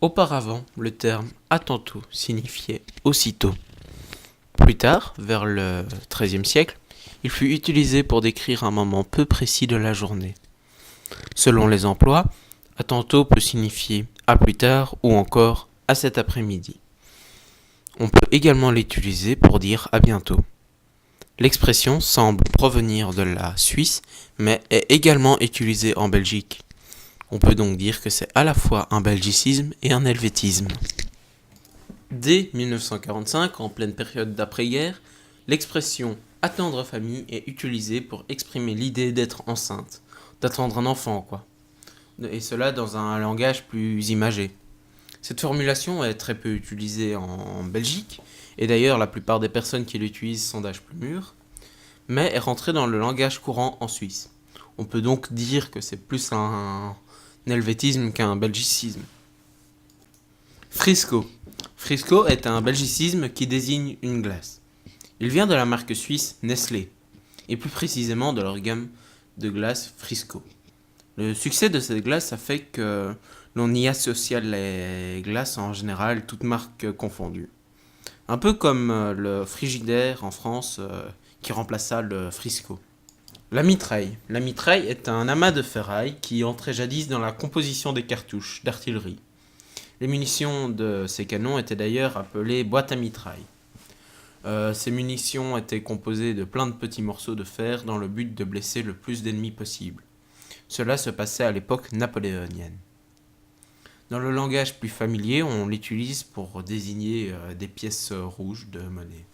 Auparavant, le terme à tantôt signifiait aussitôt. Plus tard, vers le XIIIe siècle, il fut utilisé pour décrire un moment peu précis de la journée. Selon les emplois, à tantôt peut signifier à plus tard ou encore à cet après-midi. On peut également l'utiliser pour dire à bientôt. L'expression semble provenir de la Suisse, mais est également utilisée en Belgique. On peut donc dire que c'est à la fois un belgicisme et un helvétisme. Dès 1945, en pleine période d'après-guerre, l'expression attendre famille est utilisée pour exprimer l'idée d'être enceinte, d'attendre un enfant, quoi. Et cela dans un langage plus imagé. Cette formulation est très peu utilisée en Belgique, et d'ailleurs la plupart des personnes qui l'utilisent sont d'âge plus mûr, mais est rentrée dans le langage courant en Suisse. On peut donc dire que c'est plus un helvétisme qu'un belgicisme. Frisco. Frisco est un belgicisme qui désigne une glace. Il vient de la marque suisse Nestlé, et plus précisément de leur gamme de glaces Frisco. Le succès de cette glace a fait que l'on y associa les glaces en général, toutes marques confondues. Un peu comme le Frigidaire en France qui remplaça le Frisco. La mitraille. La mitraille est un amas de ferraille qui entrait jadis dans la composition des cartouches d'artillerie. Les munitions de ces canons étaient d'ailleurs appelées boîtes à mitraille. Ces munitions étaient composées de plein de petits morceaux de fer dans le but de blesser le plus d'ennemis possible. Cela se passait à l'époque napoléonienne. Dans le langage plus familier, on l'utilise pour désigner des pièces rouges de monnaie.